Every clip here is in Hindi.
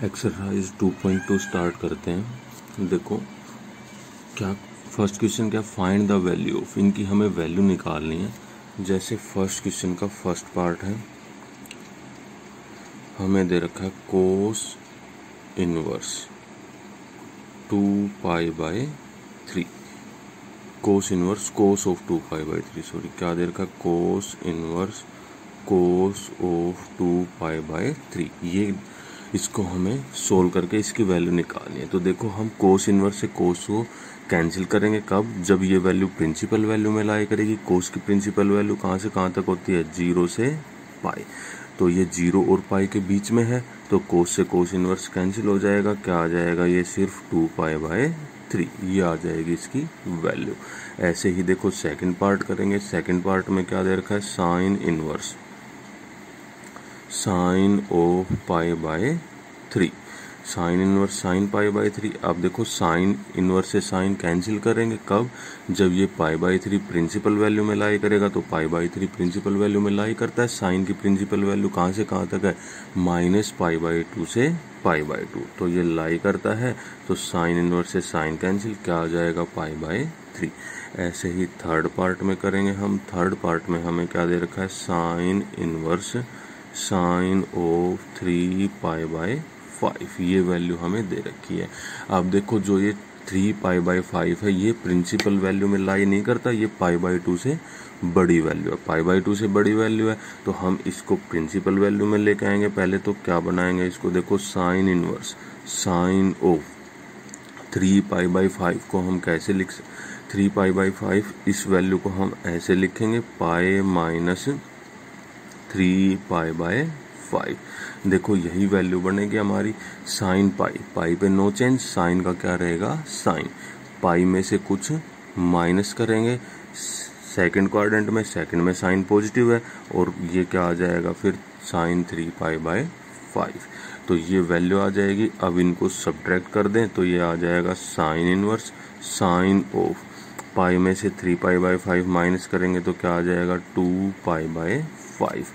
एक्सरसाइज 2.2 स्टार्ट करते हैं। देखो क्या फर्स्ट क्वेश्चन क्या, फाइंड द वैल्यू ऑफ, इनकी हमें वैल्यू निकालनी है। जैसे फर्स्ट क्वेश्चन का फर्स्ट पार्ट है, हमें दे रखा है cos inverse 2π/3, cos inverse cos of 2π/3, sorry क्या दे रखा है, कोस इनवर्स कोस ऑफ 2π/3। ये इसको हमें सोल्व करके इसकी वैल्यू निकालनी है। तो देखो हम कोस इनवर्स से कोस को कैंसिल करेंगे कब, जब ये वैल्यू प्रिंसिपल वैल्यू में लाई करेगी। कोस की प्रिंसिपल वैल्यू कहाँ से कहाँ तक होती है, 0 से पाई। तो ये 0 और पाई के बीच में है, तो कोस से कोस इनवर्स कैंसिल हो जाएगा। क्या आ जाएगा, ये सिर्फ 2π/3, ये आ जाएगी इसकी वैल्यू। ऐसे ही देखो सेकंड पार्ट करेंगे। सेकंड पार्ट में क्या दे रखा है, sine inverse sine of π/3, sine inverse sine π/3। अब देखो साइन इनवर्स से साइन कैंसिल करेंगे कब, जब ये π/3 प्रिंसिपल वैल्यू में लाई करेगा। तो π/3 प्रिंसिपल वैल्यू में लाई करता है। साइन की प्रिंसिपल वैल्यू कहाँ से कहाँ तक है, -π/2 से π/2, तो ये लाई करता है। तो साइन इनवर्स से साइन कैंसिल, क्या आ जाएगा, π/3। ऐसे ही थर्ड पार्ट में करेंगे हम। थर्ड पार्ट में हमें क्या दे रखा है, साइन इनवर्स साइन ऑफ 3π/5, ये वैल्यू हमें दे रखी है। अब देखो जो ये 3π/5 है, ये प्रिंसिपल वैल्यू में लाई नहीं करता, ये π/2 से बड़ी वैल्यू है। π/2 से बड़ी वैल्यू है, तो हम इसको प्रिंसिपल वैल्यू में लेके आएंगे। पहले तो क्या बनाएंगे इसको, देखो साइन इनवर्स साइन ऑफ 3π/5 को हम कैसे लिख, 3π/5 इस वैल्यू को हम ऐसे लिखेंगे, π - 3π/5। देखो यही वैल्यू बनेगी हमारी। साइन पाई, पाई पे नो चेंज, साइन का क्या रहेगा, साइन। पाई में से कुछ माइनस करेंगे सेकंड क्वाड्रेंट में, सेकंड में साइन पॉजिटिव है, और ये क्या आ जाएगा फिर, साइन 3π/5। तो ये वैल्यू आ जाएगी। अब इनको सब्ट्रैक्ट कर दें तो ये आ जाएगा साइन इनवर्स साइन ऑफ, पाई में से 3π/5 माइनस करेंगे तो क्या आ जाएगा, 2π/5।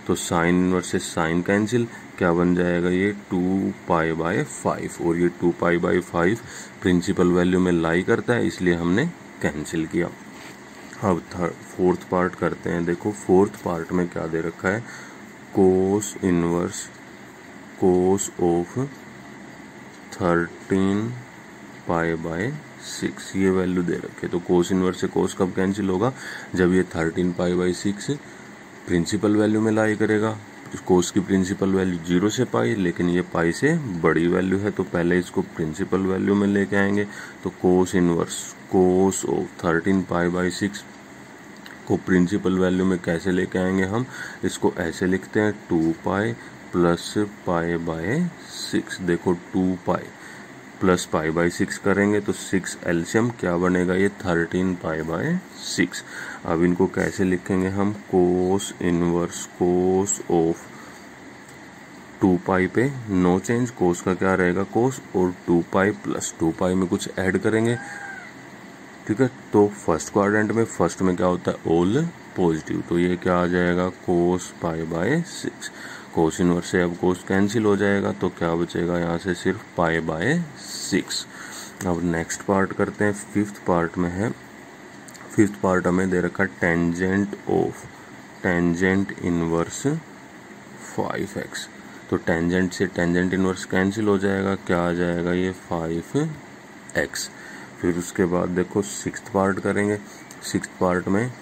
तो साइन इनवर्स से साइन कैंसिल, क्या बन जाएगा, ये 2π/5, और ये 2π/5 प्रिंसिपल वैल्यू में लाई करता है, इसलिए हमने कैंसिल किया। अब फोर्थ पार्ट करते हैं। देखो फोर्थ पार्ट में क्या दे रखा है, कोस इनवर्स कोस ऑफ 13π/6, ये वैल्यू दे रखे। तो कोस इनवर्स से कोस कब कैंसिल होगा, जब ये 13π/6 प्रिंसिपल वैल्यू में लाई करेगा। कोस की प्रिंसिपल वैल्यू 0 से पाई, लेकिन ये पाई से बड़ी वैल्यू है, तो पहले इसको प्रिंसिपल वैल्यू में लेके आएंगे। तो कोस इनवर्स कोस ऑफ 13π/6 को प्रिंसिपल वैल्यू में कैसे लेके आएंगे हम, इसको ऐसे लिखते हैं, 2π + π/6। देखो 2π + π/6 करेंगे तो 6 एलसीएम क्या बनेगा, ये 13π/6। अब इनको कैसे लिखेंगे हम, कोस इनवर्स कोस ऑफ 2π पे नो चेंज, कोस का क्या रहेगा, कोस, और 2π + 2π में कुछ ऐड करेंगे, ठीक है। तो फर्स्ट क्वाड्रेंट में फर्स्ट में क्या होता है, ऑल पॉजिटिव, तो ये क्या आ जाएगा, कोस π/6। कोस इनवर्स से अब कोस कैंसिल हो जाएगा, तो क्या बचेगा यहाँ से, सिर्फ π/6। अब नेक्स्ट पार्ट करते हैं। फिफ्थ पार्ट में है, फिफ्थ पार्ट हमें दे रखा tangent of tangent inverse 5x। तो टेंजेंट से टेंजेंट इनवर्स कैंसिल हो जाएगा, क्या आ जाएगा, ये 5x। फिर उसके बाद देखो सिक्स्थ पार्ट करेंगे। सिक्स्थ पार्ट में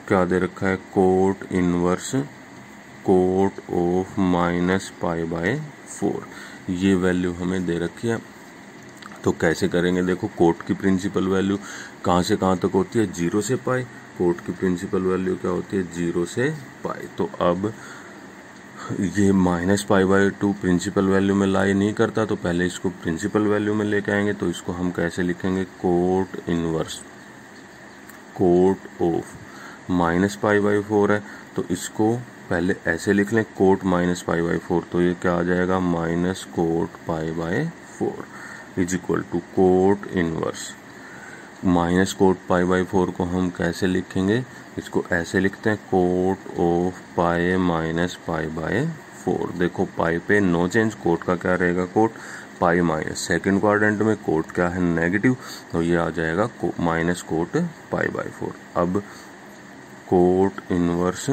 क्या दे रखा है, कोट इनवर्स कोट ऑफ -π/4, ये वैल्यू हमें दे रखी है। तो कैसे करेंगे, देखो कोट की प्रिंसिपल वैल्यू कहाँ से कहाँ तक होती है, 0 से पाई। कोट की प्रिंसिपल वैल्यू क्या होती है, 0 से पाई। तो अब ये -π/2 प्रिंसिपल वैल्यू में लाई नहीं करता, तो पहले इसको प्रिंसिपल वैल्यू में लेके आएंगे। तो इसको हम कैसे लिखेंगे, कोट इनवर्स कोट ऑफ -π/4 है, तो इसको पहले ऐसे लिख लें, कोट -π/4, तो ये क्या आ जाएगा, -कोट π/4 = कोट इनवर्स -कोट π/4 को हम कैसे लिखेंगे, इसको ऐसे लिखते हैं, कोट ऑफ π - π/4। 4। देखो पाई पे नो चेंज, कोट का क्या रहेगा, coat pi minus, second quadrant में कोट क्या है, नेगेटिव, तो ये आ जाएगा माइनस कोट पाई बाई 4। अब cot inverse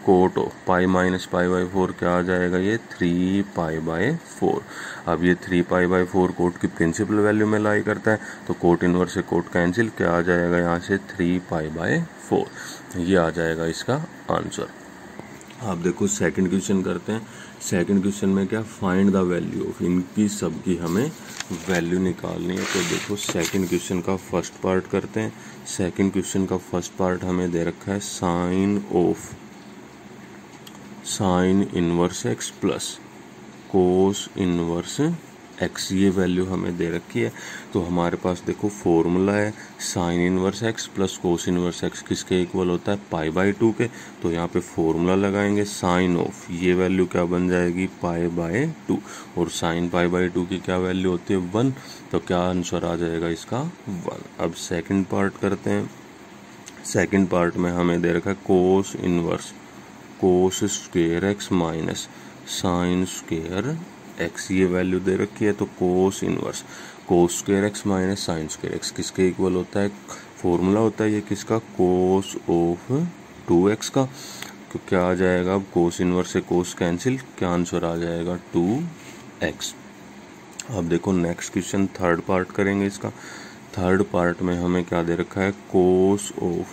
cot of pi minus pi by 4 क्या आ जाएगा, ये 3 पाई बाई 4। अब ये 3 पाई बाई 4 कोट की प्रिंसिपल वैल्यू में लाई करता है, तो कोट इनवर्स से कोट कैंसिल, क्या आ जाएगा यहाँ से 3 पाई बाई 4। ये आ जाएगा इसका आंसर। आप देखो सेकंड क्वेश्चन करते हैं। सेकंड क्वेश्चन में क्या, फाइंड द वैल्यू ऑफ, इनकी सबकी हमें वैल्यू निकालनी है। तो देखो सेकंड क्वेश्चन का फर्स्ट पार्ट करते हैं। सेकंड क्वेश्चन का फर्स्ट पार्ट हमें दे रखा है sine inverse x plus cos inverse x, ये वैल्यू हमें दे रखी है। तो हमारे पास देखो फॉर्मूला है sine inverse x plus cos inverse x किसके इक्वल होता है, पाई बाई 2 के। तो यहाँ पे फॉर्मूला लगाएंगे साइन ऑफ, ये वैल्यू क्या बन जाएगी, पाई बाई 2, और साइन पाई बाई 2 की क्या वैल्यू होती है, 1। तो क्या आंसर आ जाएगा इसका 1। अब सेकेंड पार्ट करते हैं। सेकेंड पार्ट में हमें दे रखा है cos inverse cos square x minus sine square x, ये वैल्यू दे रखी है। तो कोस inverse cos square x minus sine square x किसके इक्वल होता है, फॉर्मूला होता है ये किसका, कोस ऑफ 2x का। तो क्या आ जाएगा, अब कोस इनवर्स से कोस कैंसिल, क्या आंसर आ जाएगा 2x। अब देखो नेक्स्ट क्वेश्चन थर्ड पार्ट करेंगे इसका। थर्ड पार्ट में हमें क्या दे रखा है, cos of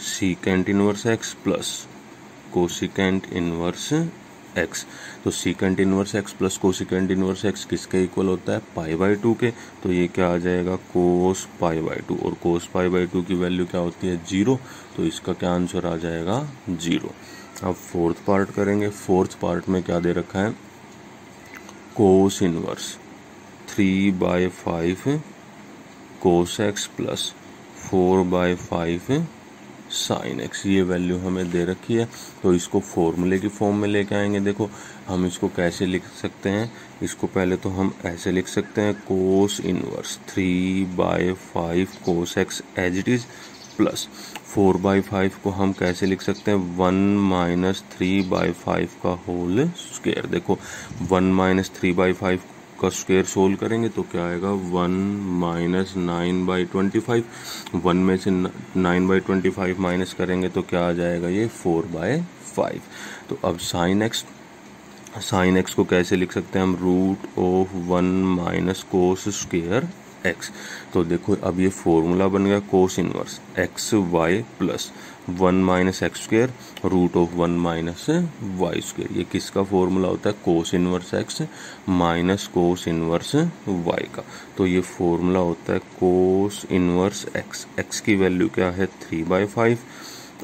secant inverse x plus cosecant inverse x. तो secant inverse x plus cosecant inverse x किसके इक्वल होता है, पाई बाई 2 के। तो ये क्या आ जाएगा, कोस पाई बाई 2, और कोस पाई बाई 2 की वैल्यू क्या होती है, 0। तो इसका क्या आंसर आ जाएगा 0। अब फोर्थ पार्ट करेंगे। फोर्थ पार्ट में क्या दे रखा है, cos inverse 3/5 cos x plus 4/5 sign x, ये वैल्यू हमें दे रखी है। तो इसको फॉर्मूले की फॉर्म में लेके आएंगे। देखो हम इसको कैसे लिख सकते हैं, इसको पहले तो हम ऐसे लिख सकते हैं, cos inverse 3/5 cos x as it is plus 4/5 को हम कैसे लिख सकते हैं, 1 - 3/5 का होल स्क्वायर। देखो 1 - 3/5 का स्क्वायर सोल्व करेंगे तो क्या आएगा, 1 - 9/25। 1 में से 9/25 माइनस करेंगे तो क्या आ जाएगा, ये 4/5। तो अब साइन एक्स को कैसे लिख सकते हैं हम, √1 - कोस स्क्वायर एक्स। तो देखो अब ये फॉर्मूला बन गया cos inverse x y plus 1 - x square √1 - y square. ये किसका फॉर्मूला होता है, cos inverse x minus cos inverse y का। तो ये फॉर्मूला होता है कोस इनवर्स एक्स, एक्स की वैल्यू क्या है 3/5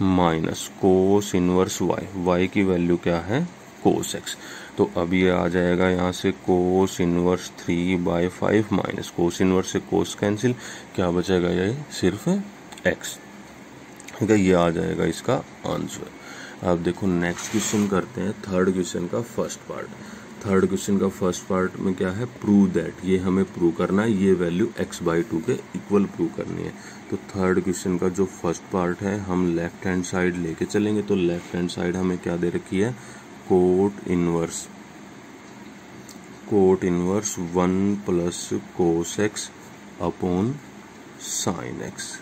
minus cos inverse y, y की वैल्यू क्या है कोस एक्स। तो अब ये आ जाएगा यहाँ से कोस इनवर्स 3/5 माइनस कोस इनवर्स से कोस कैंसिल, क्या बचेगा, ये सिर्फ एक्स। ठीक है, ये आ जाएगा इसका आंसर। अब देखो नेक्स्ट क्वेश्चन करते हैं, थर्ड क्वेश्चन का फर्स्ट पार्ट। थर्ड क्वेश्चन का फर्स्ट पार्ट में क्या है, प्रूव दैट, ये हमें प्रूव करना है, ये वैल्यू x/2 के इक्वल प्रूव करनी है। तो थर्ड क्वेश्चन का जो फर्स्ट पार्ट है हम लेफ्ट हैंड साइड लेके चलेंगे। तो लेफ्ट हैंड साइड हमें क्या दे रखी है, cot inverse 1 plus cos x upon sine x.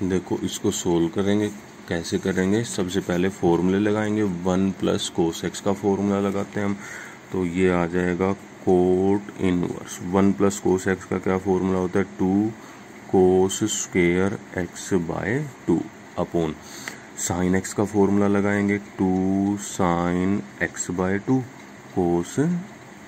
देखो इसको सोल्व करेंगे, कैसे करेंगे, सबसे पहले फॉर्मूले लगाएंगे। 1 प्लस कोस एक्स का फॉर्मूला लगाते हैं हम, तो ये आ जाएगा cot inverse 1 plus cos x का क्या फॉर्मूला होता है, 2 cos square x/2 upon sine x का फॉर्मूला लगाएंगे 2 साइन x/2 कोस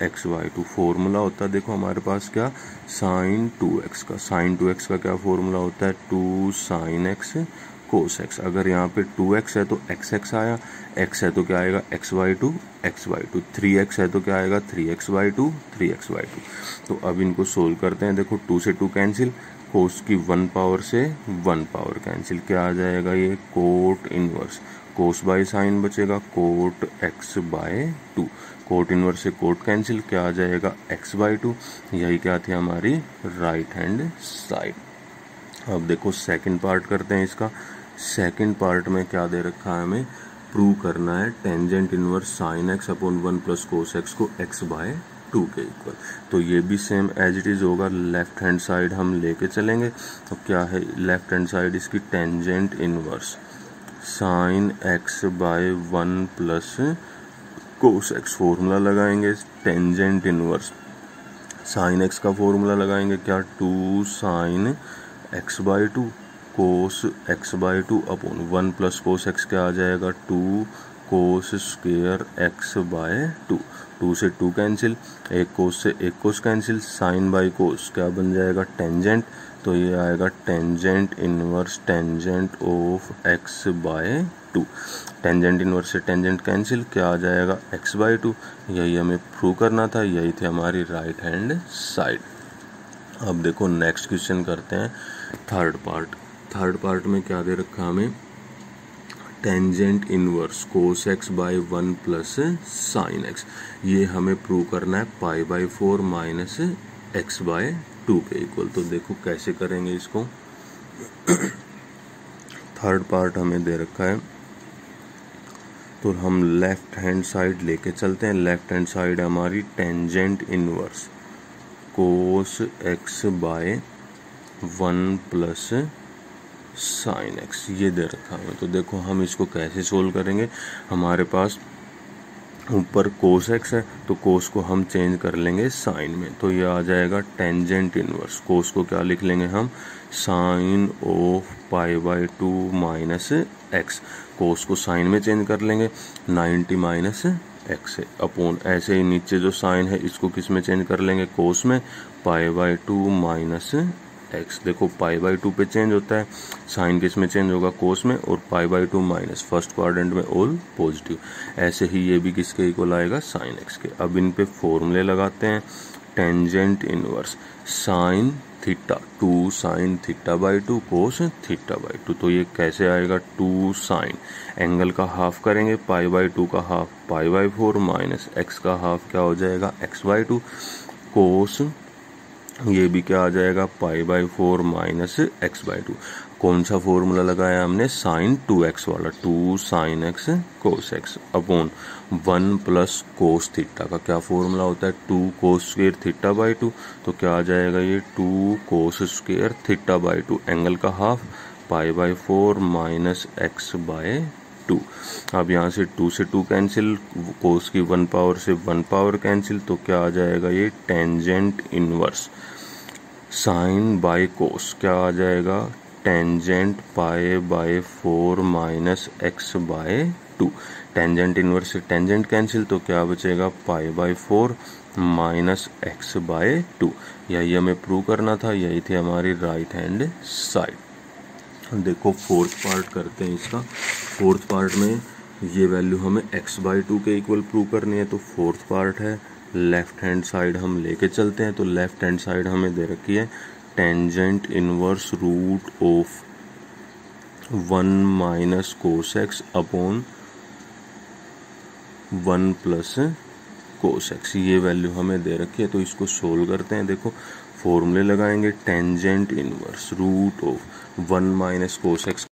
x/2। फॉर्मूला होता है देखो हमारे पास क्या, साइन 2x का। साइन 2x का क्या फॉर्मूला होता है, 2 साइन x कोस x। अगर यहाँ पे 2x है तो xx आया, x है तो क्या आएगा x/2 x/2, 3x है तो क्या आएगा 3x/2 3x/2। तो अब इनको सोल्व करते हैं। देखो 2 से 2 कैंसिल, कोस की 1 पावर से 1 पावर कैंसिल, क्या आ जाएगा, ये cot inverse cos by sine बचेगा कोट x/2। कोट इनवर्स से कोट कैंसिल, क्या आ जाएगा x/2। यही क्या थी हमारी राइट हैंड साइड। अब देखो सेकंड पार्ट करते हैं इसका। सेकंड पार्ट में क्या दे रखा है हमें, प्रूव करना है tangent inverse sine x upon 1 plus cos x को x बाय 2 के इक्वल। तो ये भी सेम एज इट इज होगा, लेफ्ट हैंड साइड हम लेके चलेंगे। तो क्या है लेफ्ट हैंड साइड इसकी tangent inverse sine x by 1 plus cos x, formula लगाएंगे टेंजेंट इनवर्स साइन एक्स का फॉर्मूला लगाएंगे क्या 2 sine x by 2 cos x by 2 upon 1 plus cos x क्या आ जाएगा 2 कोस स्क्वायर एक्स बाय 2। 2 से 2 कैंसिल, एक कोस से एक cos cancel, sine by cos क्या बन जाएगा टेंजेंट, तो ये आएगा tangent inverse tangent of x by 2। Tangent inverse से टेंजेंट कैंसिल, क्या आ जाएगा एक्स बाय 2। यही हमें प्रूव करना था, यही थी हमारी राइट हैंड साइड। अब देखो नेक्स्ट क्वेश्चन करते हैं थर्ड पार्ट। थर्ड पार्ट में क्या दे रखा हमें tangent inverse cos x by 1 plus sine x, ये हमें प्रूव करना है pi by 4 minus x by 2 के इक्वल। तो देखो कैसे करेंगे इसको। थर्ड पार्ट हमें दे रखा है तो हम लेफ्ट हैंड साइड लेके चलते हैं। लेफ्ट हैंड साइड हमारी tangent inverse cos x by 1 plus sine x ये दे रखा है। तो देखो हम इसको कैसे सोल्व करेंगे। हमारे पास ऊपर कोस एक्स है तो कोस को हम चेंज कर लेंगे साइन में, तो ये आ जाएगा टेंजेंट इनवर्स। कोस को क्या लिख लेंगे हम sine of pi by 2 minus x. Cos को साइन में चेंज कर लेंगे 90 माइनस एक्स है अपॉन, ऐसे ही नीचे जो साइन है इसको किस में चेंज कर लेंगे कोस में, पाई बाय 2 माइनस एक्स। देखो पाई बाय 2 पे चेंज होता है, साइन किस में चेंज होगा कोस में, और पाई बाय 2 माइनस फर्स्ट क्वाड्रेंट में ऑल पॉजिटिव। ऐसे ही ये भी किसके इक्वल आएगा साइन एक्स के। अब इन पे फॉर्मूले लगाते हैं। Tangent inverse sine theta 2 sine theta by 2 cos theta by 2, तो ये कैसे आएगा 2 साइन, एंगल का हाफ करेंगे पाई बाय 2 का half pi by 4 minus x का हाफ क्या हो जाएगा एक्स बाय 2 कोस, ये भी क्या आ जाएगा pi by 4 minus x by 2। कौन सा फॉर्मूला लगाया हमने साइन 2x वाला, 2 साइन एक्स कोस x upon 1 plus cos theta का क्या फॉर्मूला होता है 2 कोस स्क्वायर थीटा बाय 2, तो क्या आ जाएगा ये 2 cos square theta by 2, angle का half pi by 4 minus x by 2। अब यहाँ से 2 से 2 कैंसिल, कोस की 1 पावर से 1 पावर कैंसिल, तो क्या आ जाएगा ये tangent inverse sine by cos क्या आ जाएगा tangent pi by 4 minus x by 2। Tangent inverse से टेंजेंट कैंसिल, तो क्या बचेगा pi by 4 minus x by 2। यही हमें प्रूव करना था, यही थी हमारी राइट हैंड साइड। देखो फोर्थ पार्ट करते हैं इसका। फोर्थ पार्ट में ये वैल्यू हमें x बाय 2 के इक्वल प्रूव करनी है। तो फोर्थ पार्ट है लेफ्ट हैंड साइड हम लेके चलते हैं। तो लेफ्ट हैंड साइड हमें दे रखी है tangent inverse root of 1 minus cos x upon 1 plus cos x, ये वैल्यू हमें दे रखी है। तो इसको सोल्व करते हैं। देखो फॉर्मूले लगाएंगे tangent inverse root of 1 minus cos x